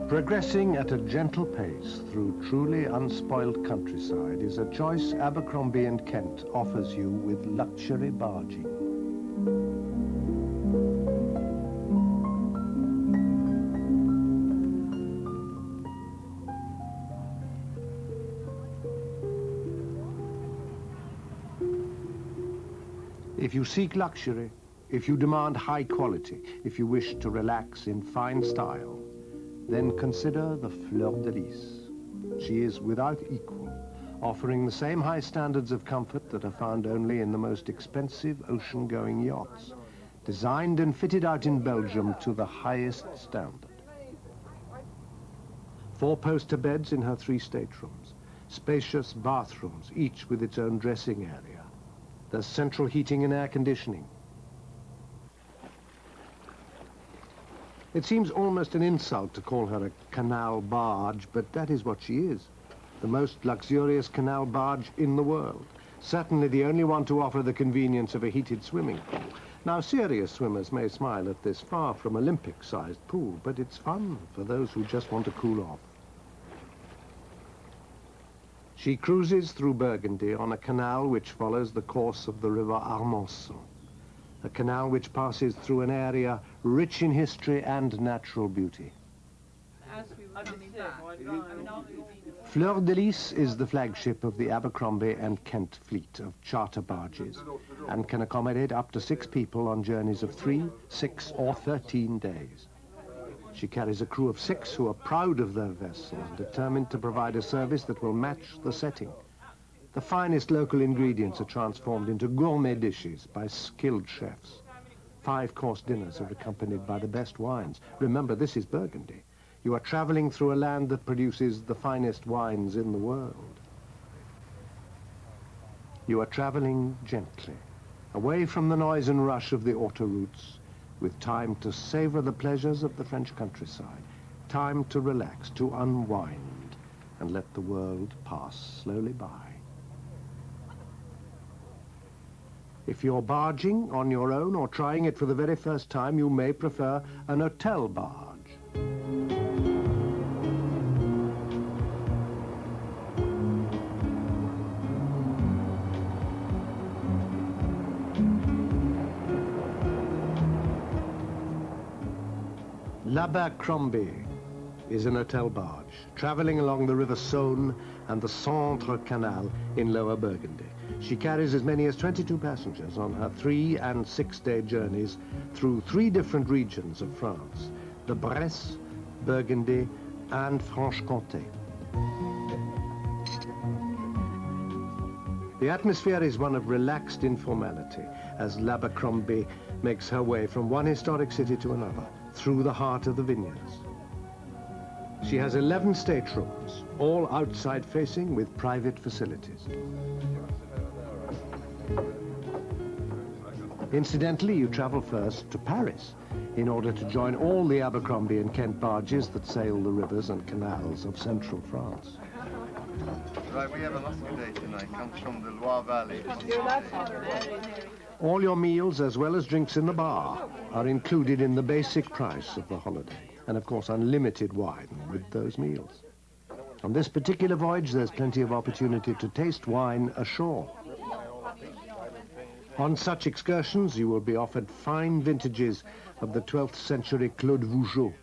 Progressing at a gentle pace through truly unspoiled countryside is a choice Abercrombie and Kent offers you with luxury barging. If you seek luxury, if you demand high quality, if you wish to relax in fine style, then consider the Fleur de Lis. She is without equal, offering the same high standards of comfort that are found only in the most expensive ocean-going yachts, designed and fitted out in Belgium to the highest standard. 4 poster beds in her 3 staterooms, spacious bathrooms, each with its own dressing area. There's central heating and air conditioning. It seems almost an insult to call her a canal barge, but that is what she is. The most luxurious canal barge in the world. Certainly the only one to offer the convenience of a heated swimming pool. Now, serious swimmers may smile at this far from Olympic-sized pool, but it's fun for those who just want to cool off. She cruises through Burgundy on a canal which follows the course of the river Armançon. A canal which passes through an area rich in history and natural beauty. Fleur de Lis is the flagship of the Abercrombie and Kent fleet of charter barges and can accommodate up to 6 people on journeys of 3, 6 or 13 days. She carries a crew of 6 who are proud of their vessel and determined to provide a service that will match the setting. The finest local ingredients are transformed into gourmet dishes by skilled chefs. 5-course dinners are accompanied by the best wines. Remember, this is Burgundy. You are traveling through a land that produces the finest wines in the world. You are traveling gently, away from the noise and rush of the autoroutes, with time to savor the pleasures of the French countryside, time to relax, to unwind, and let the world pass slowly by. If you're barging on your own or trying it for the very first time, you may prefer an hotel barge. L'Abercrombie is an hotel barge, traveling along the River Saône and the Centre Canal in Lower Burgundy. She carries as many as 22 passengers on her 3- and 6-day journeys through 3 different regions of France, the Bresse, Burgundy, and Franche-Comté. The atmosphere is one of relaxed informality as l'Abercrombie makes her way from one historic city to another, through the heart of the vineyards. She has 11 staterooms, all outside facing with private facilities. Incidentally, you travel first to Paris in order to join all the Abercrombie and Kent barges that sail the rivers and canals of central France. Right, we have a lovely day tonight. Comes from the Loire Valley. All your meals, as well as drinks in the bar, are included in the basic price of the holiday. And of course, unlimited wine with those meals. On this particular voyage, there's plenty of opportunity to taste wine ashore. On such excursions, you will be offered fine vintages of the 12th century Claude Vougeot.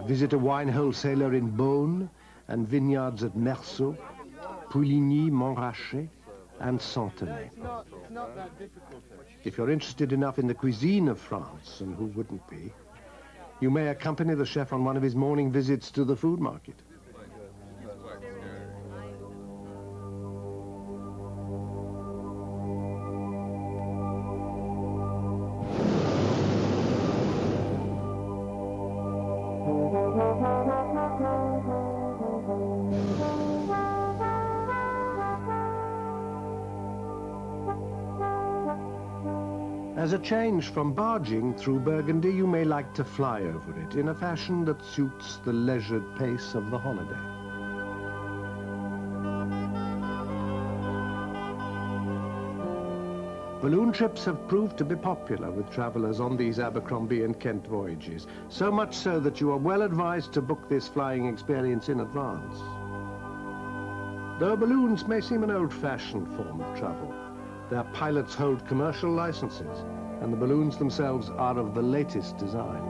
Visit a wine wholesaler in Beaune and vineyards at Meursault, Pouligny, Montrachet, and Centenay. If you're interested enough in the cuisine of France, and who wouldn't be, you may accompany the chef on one of his morning visits to the food market. As a change from barging through Burgundy, you may like to fly over it in a fashion that suits the leisured pace of the holiday. Balloon trips have proved to be popular with travellers on these Abercrombie and Kent voyages, so much so that you are well advised to book this flying experience in advance. Though balloons may seem an old-fashioned form of travel, their pilots hold commercial licenses, and the balloons themselves are of the latest design.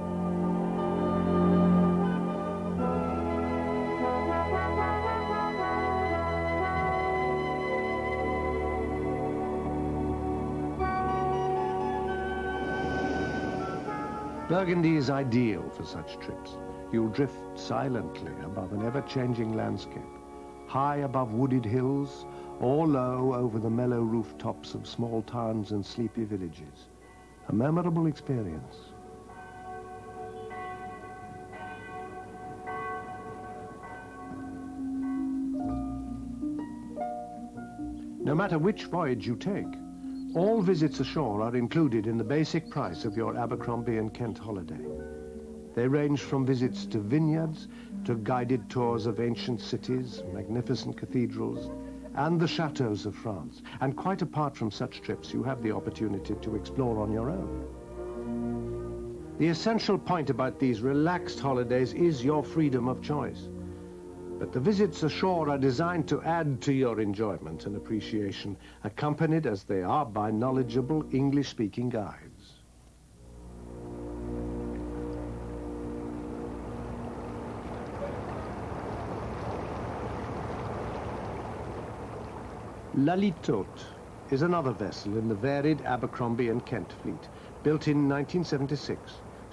Burgundy is ideal for such trips. You'll drift silently above an ever-changing landscape, high above wooded hills, or low over the mellow rooftops of small towns and sleepy villages. A memorable experience. No matter which voyage you take, all visits ashore are included in the basic price of your Abercrombie and Kent holiday. They range from visits to vineyards to guided tours of ancient cities, magnificent cathedrals, and the chateaux of France. And quite apart from such trips, you have the opportunity to explore on your own. The essential point about these relaxed holidays is your freedom of choice. But the visits ashore are designed to add to your enjoyment and appreciation, accompanied as they are by knowledgeable English-speaking guides. La Litote is another vessel in the varied Abercrombie and Kent fleet, built in 1976.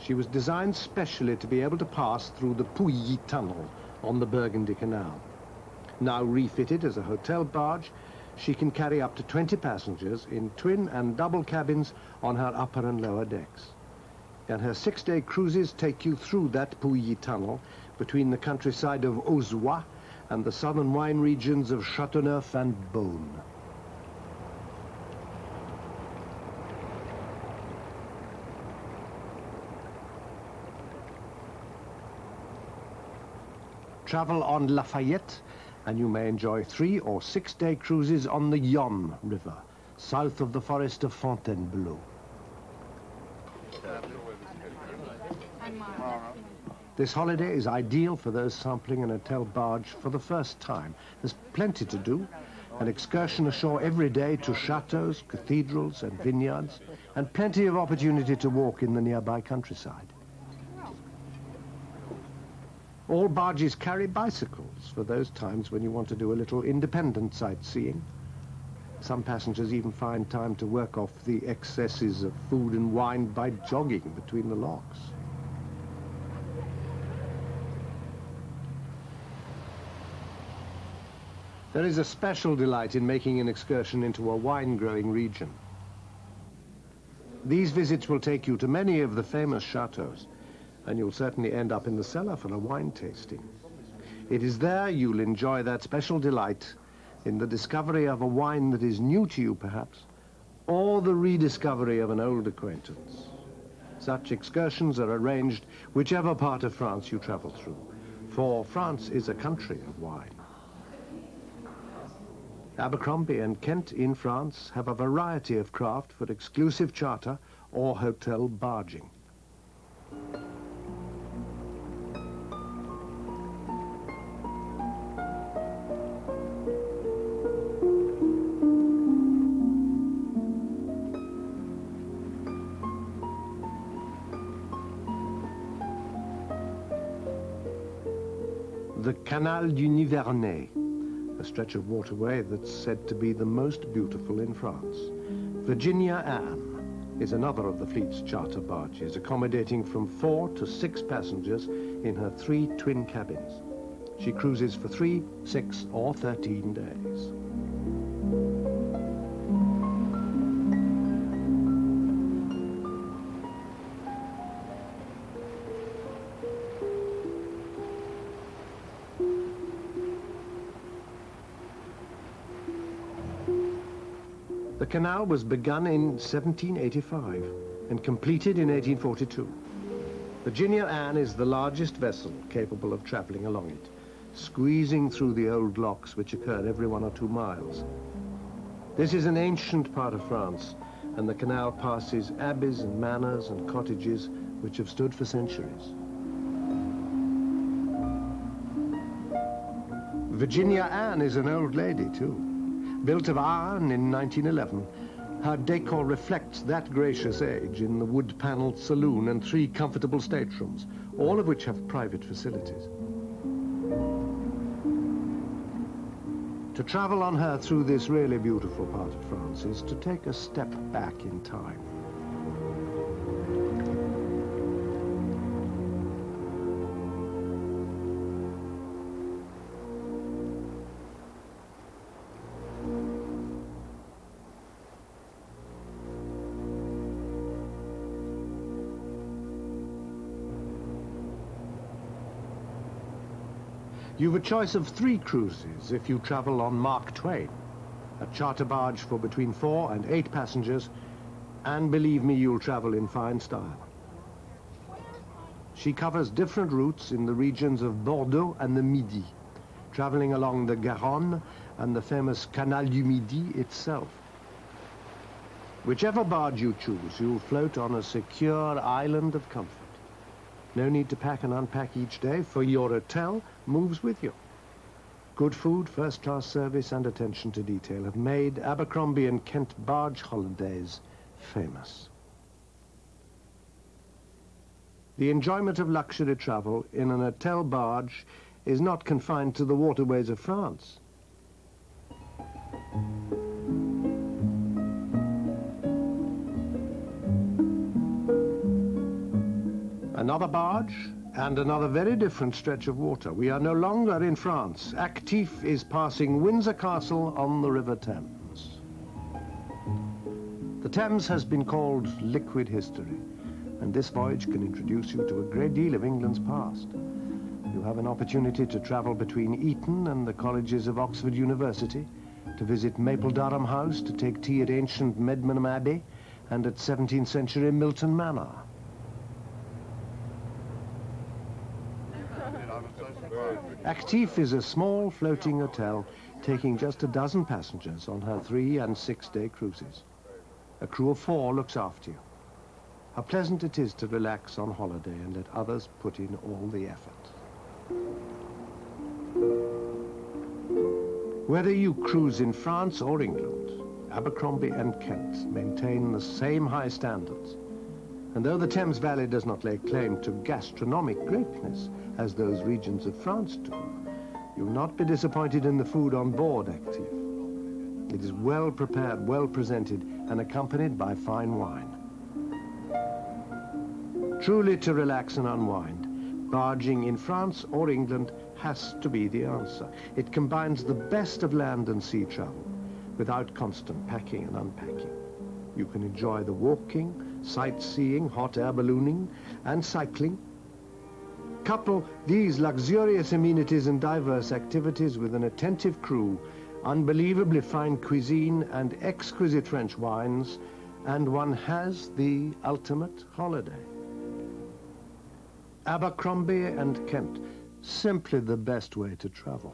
She was designed specially to be able to pass through the Pouilly Tunnel on the Burgundy Canal. Now refitted as a hotel barge, she can carry up to 20 passengers in twin and double cabins on her upper and lower decks. And her 6-day cruises take you through that Pouilly Tunnel between the countryside of Auzois and the southern wine regions of Châteauneuf and Beaune. Travel on Lafayette, and you may enjoy 3- or 6-day cruises on the Yonne River, south of the forest of Fontainebleau. This holiday is ideal for those sampling an hotel barge for the first time. There's plenty to do, an excursion ashore every day to chateaux, cathedrals and vineyards, and plenty of opportunity to walk in the nearby countryside. All barges carry bicycles for those times when you want to do a little independent sightseeing. Some passengers even find time to work off the excesses of food and wine by jogging between the locks. There is a special delight in making an excursion into a wine-growing region. These visits will take you to many of the famous chateaux, and you'll certainly end up in the cellar for a wine tasting. It is there you'll enjoy that special delight in the discovery of a wine that is new to you, perhaps, or the rediscovery of an old acquaintance. Such excursions are arranged whichever part of France you travel through, for France is a country of wine. Abercrombie and Kent in France have a variety of craft for exclusive charter or hotel barging. The Canal du Nivernais, a stretch of waterway that's said to be the most beautiful in France. Virginia Anne is another of the fleet's charter barges, accommodating from 4 to 6 passengers in her 3 twin cabins. She cruises for 3, 6, or 13 days. The canal was begun in 1785 and completed in 1842. Virginia Anne is the largest vessel capable of travelling along it, squeezing through the old locks which occur every 1 or 2 miles. This is an ancient part of France, and the canal passes abbeys and manors and cottages which have stood for centuries. Virginia Ann is an old lady too. Built of iron in 1911, her decor reflects that gracious age in the wood-panelled saloon and 3 comfortable staterooms, all of which have private facilities. To travel on her through this really beautiful part of France is to take a step back in time. You've a choice of 3 cruises if you travel on Mark Twain, a charter barge for between 4 and 8 passengers, and believe me, you'll travel in fine style. She covers different routes in the regions of Bordeaux and the Midi, traveling along the Garonne and the famous Canal du Midi itself. Whichever barge you choose, you'll float on a secure island of comfort. No need to pack and unpack each day, for your hotel moves with you. Good food, first-class service, and attention to detail have made Abercrombie and Kent barge holidays famous. The enjoyment of luxury travel in an hotel barge is not confined to the waterways of France. Another barge, and another very different stretch of water. We are no longer in France. Actif is passing Windsor Castle on the River Thames. The Thames has been called liquid history, and this voyage can introduce you to a great deal of England's past. You have an opportunity to travel between Eton and the colleges of Oxford University, to visit Mapledurham House, to take tea at ancient Medmenham Abbey, and at 17th century Milton Manor. Actif is a small floating hotel taking just a dozen passengers on her 3- and 6-day cruises. A crew of 4 looks after you. How pleasant it is to relax on holiday and let others put in all the effort. Whether you cruise in France or England, Abercrombie and Kent maintain the same high standards. And though the Thames Valley does not lay claim to gastronomic greatness as those regions of France do, you'll not be disappointed in the food on board Actif. It is well prepared, well presented, and accompanied by fine wine. Truly to relax and unwind, barging in France or England has to be the answer. It combines the best of land and sea travel without constant packing and unpacking. You can enjoy the walking, sightseeing, hot air ballooning, and cycling. Couple these luxurious amenities and diverse activities with an attentive crew, unbelievably fine cuisine and exquisite French wines, and one has the ultimate holiday. Abercrombie and Kent, simply the best way to travel.